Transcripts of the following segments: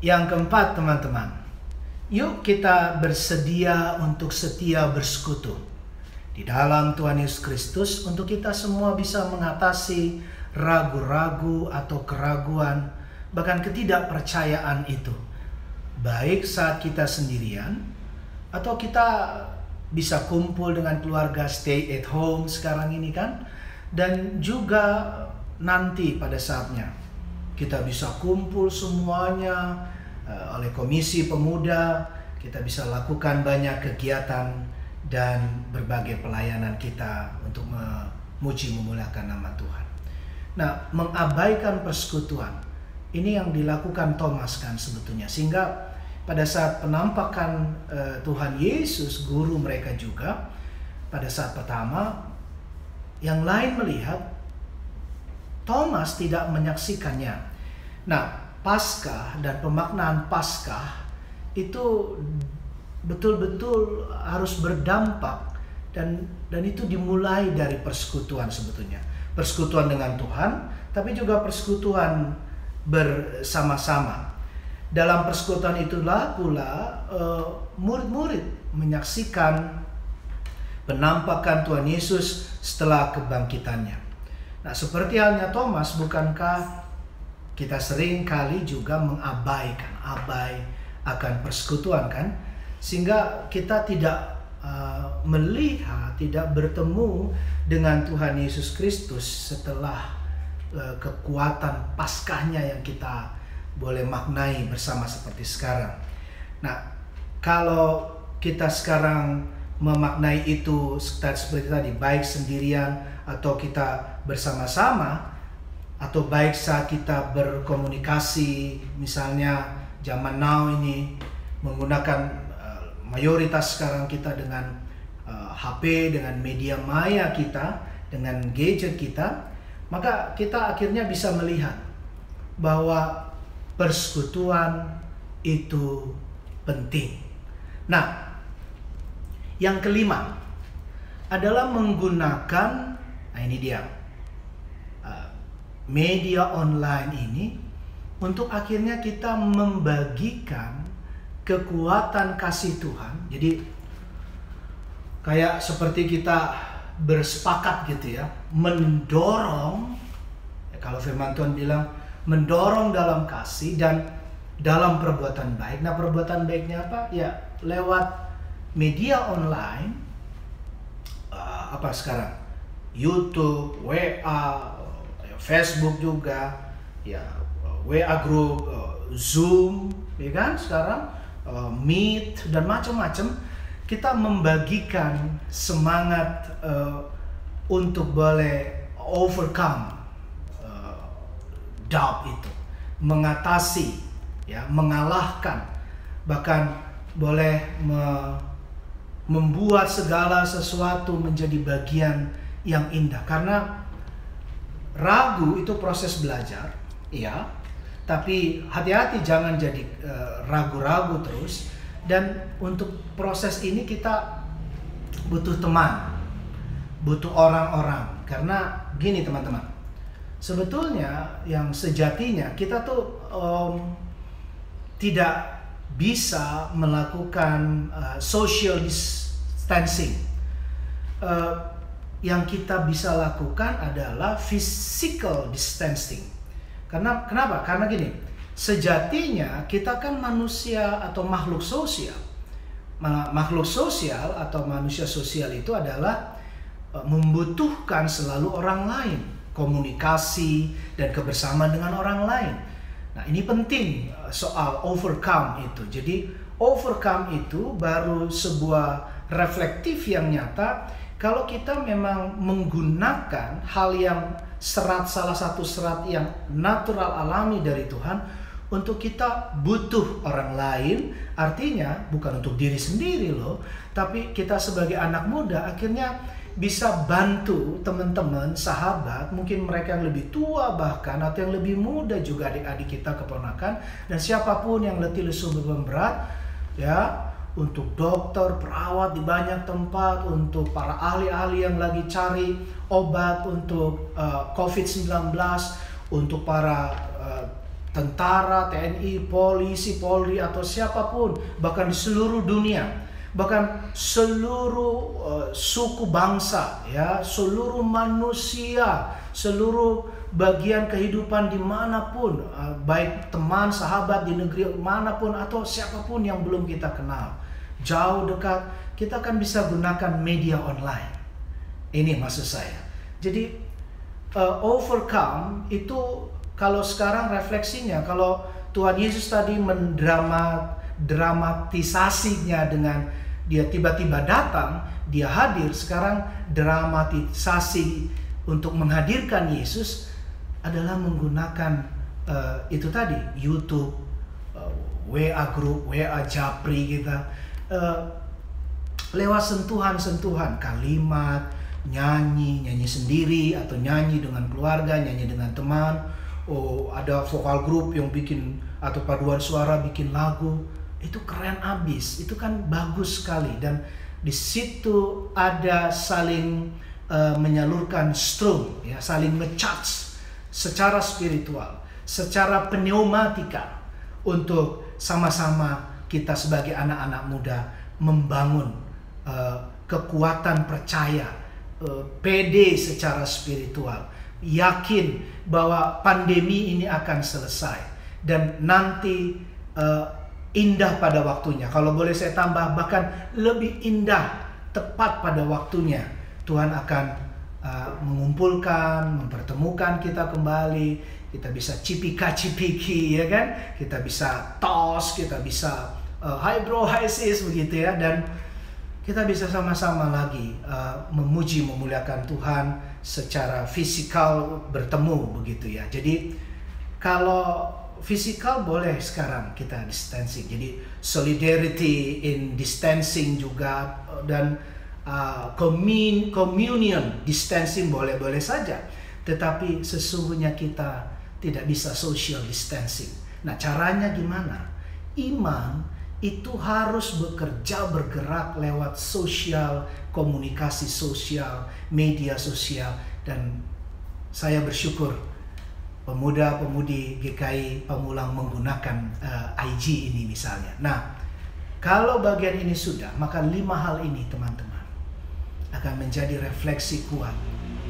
Yang keempat, teman-teman, yuk kita bersedia untuk setia bersekutu di dalam Tuhan Yesus Kristus untuk kita semua bisa mengatasi ragu-ragu atau keraguan, bahkan ketidakpercayaan itu. Baik saat kita sendirian atau kita bisa kumpul dengan keluarga, stay at home sekarang ini kan, dan juga nanti pada saatnya kita bisa kumpul semuanya oleh Komisi Pemuda, kita bisa lakukan banyak kegiatan dan berbagai pelayanan kita untuk memuji memuliakan nama Tuhan. Nah, mengabaikan persekutuan ini yang dilakukan Thomas kan sebetulnya, sehingga pada saat penampakan Tuhan Yesus, guru mereka juga, pada saat pertama yang lain melihat, Thomas tidak menyaksikannya. Nah, Paskah dan pemaknaan Paskah itu betul-betul harus berdampak dan itu dimulai dari persekutuan sebetulnya. Persekutuan dengan Tuhan, tapi juga persekutuan bersama-sama. Dalam persekutuan itulah pula murid-murid menyaksikan penampakan Tuhan Yesus setelah kebangkitannya. Nah, seperti halnya Thomas, bukankah kita sering kali juga mengabaikan akan persekutuan kan? Sehingga kita tidak melihat, tidak bertemu dengan Tuhan Yesus Kristus setelah kekuatan Paskahnya yang kita boleh maknai bersama seperti sekarang. Nah, kalau kita sekarang memaknai itu seperti tadi, baik sendirian atau kita bersama-sama, atau baik saat kita berkomunikasi, misalnya zaman now ini menggunakan mayoritas sekarang kita dengan HP, dengan media maya kita, dengan gadget kita, maka kita akhirnya bisa melihat bahwa persekutuan itu penting. Nah, yang kelima adalah menggunakan, nah ini dia, media online ini untuk akhirnya kita membagikan kekuatan kasih Tuhan. Jadi kayak seperti kita bersepakat gitu ya, mendorong, kalau firman Tuhan bilang mendorong dalam kasih dan dalam perbuatan baik. Nah, perbuatan baiknya apa? Ya lewat media online, apa sekarang? YouTube, WA, Facebook juga, ya WA group, Zoom, ya kan sekarang, Meet dan macam-macam. Kita membagikan semangat untuk boleh overcome doubt itu, mengatasi, ya, mengalahkan, bahkan boleh membuat segala sesuatu menjadi bagian yang indah. Karena ragu itu proses belajar, ya. Tapi hati-hati jangan jadi ragu-ragu terus. Dan untuk proses ini kita butuh teman, butuh orang-orang. Karena gini teman-teman, sebetulnya yang sejatinya kita tuh tidak bisa melakukan social distancing. Yang kita bisa lakukan adalah physical distancing. Kenapa? Karena gini, sejatinya kita kan manusia atau makhluk sosial. Makhluk sosial atau manusia sosial itu adalah membutuhkan selalu orang lain, komunikasi dan kebersamaan dengan orang lain. Nah, ini penting soal overcome itu. Jadi overcome itu baru sebuah reflektif yang nyata kalau kita memang menggunakan hal yang salah satu serat yang natural alami dari Tuhan untuk kita butuh orang lain. Artinya bukan untuk diri sendiri loh, tapi kita sebagai anak muda akhirnya bisa bantu teman-teman, sahabat, mungkin mereka yang lebih tua bahkan atau yang lebih muda juga, adik-adik kita, keponakan, dan siapapun yang letih lesu beban berat, ya, untuk dokter, perawat di banyak tempat, untuk para ahli-ahli yang lagi cari obat untuk COVID-19, untuk para tentara, TNI, polisi, Polri, atau siapapun, bahkan di seluruh dunia, bahkan seluruh suku bangsa, ya, seluruh manusia, seluruh bagian kehidupan dimanapun, baik teman, sahabat di negeri manapun atau siapapun yang belum kita kenal, jauh dekat, kita akan bisa gunakan media online. Ini maksud saya. Jadi overcome itu, kalau sekarang refleksinya, kalau Tuhan Yesus tadi dramatisasinya dengan dia tiba-tiba datang, dia hadir. Sekarang dramatisasi untuk menghadirkan Yesus adalah menggunakan itu tadi, YouTube, WA group, WA Japri kita, lewat sentuhan-sentuhan kalimat, nyanyi sendiri atau nyanyi dengan keluarga, nyanyi dengan teman. Ada vokal grup yang bikin atau paduan suara bikin lagu. Itu keren abis, itu kan bagus sekali, dan di situ ada saling menyalurkan strum, ya, saling ngecharge secara spiritual, secara pneumatika, untuk sama-sama kita sebagai anak-anak muda membangun kekuatan percaya, pede secara spiritual, yakin bahwa pandemi ini akan selesai dan nanti indah pada waktunya. Kalau boleh saya tambah, bahkan lebih indah, tepat pada waktunya Tuhan akan mengumpulkan, mempertemukan kita kembali. Kita bisa cipika-cipiki, ya kan? Kita bisa tos, kita bisa hi bro, hi sis, begitu ya. Dan kita bisa sama-sama lagi memuji, memuliakan Tuhan secara fisikal, bertemu, begitu ya. Jadi kalau fisikal boleh sekarang kita distancing, jadi solidarity in distancing juga, dan communion distancing boleh-boleh saja, tetapi sesungguhnya kita tidak bisa social distancing. Nah, caranya gimana? Iman itu harus bekerja, bergerak lewat sosial, komunikasi sosial, media sosial. Dan saya bersyukur pemuda-pemudi GKI Pamulang menggunakan IG ini misalnya. Nah, kalau bagian ini sudah, maka 5 hal ini teman-teman akan menjadi refleksi kuat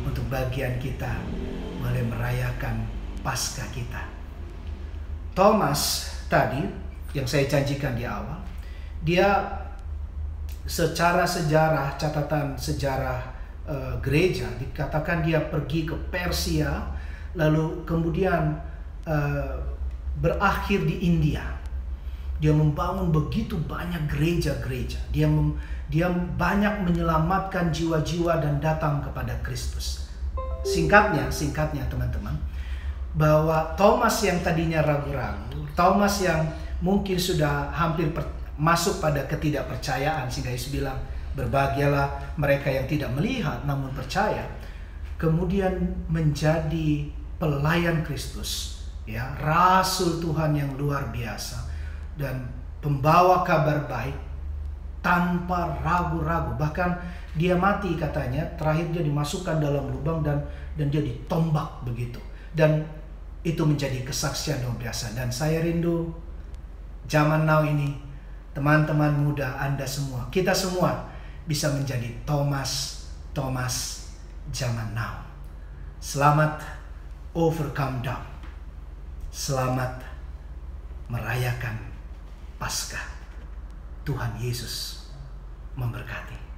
untuk bagian kita boleh merayakan Paskah kita. Thomas tadi yang saya janjikan di awal, dia secara sejarah, catatan sejarah gereja, dikatakan dia pergi ke Persia, lalu kemudian berakhir di India. Dia membangun begitu banyak gereja-gereja. Dia banyak menyelamatkan jiwa-jiwa dan datang kepada Kristus. Singkatnya teman-teman, bahwa Thomas yang tadinya ragu-ragu, Thomas yang mungkin sudah hampir masuk pada ketidakpercayaan, sehingga Yesus bilang, berbahagialah mereka yang tidak melihat namun percaya, kemudian menjadi pelayan Kristus, ya, rasul Tuhan yang luar biasa, dan pembawa kabar baik tanpa ragu-ragu. Bahkan dia mati katanya, terakhir dia dimasukkan dalam lubang dan dia ditombak begitu. Dan itu menjadi kesaksian luar biasa. Dan saya rindu zaman now ini, teman-teman muda, Anda semua, kita semua bisa menjadi Thomas zaman now. Selamat overcome down. Selamat merayakan Paskah. Tuhan Yesus memberkati.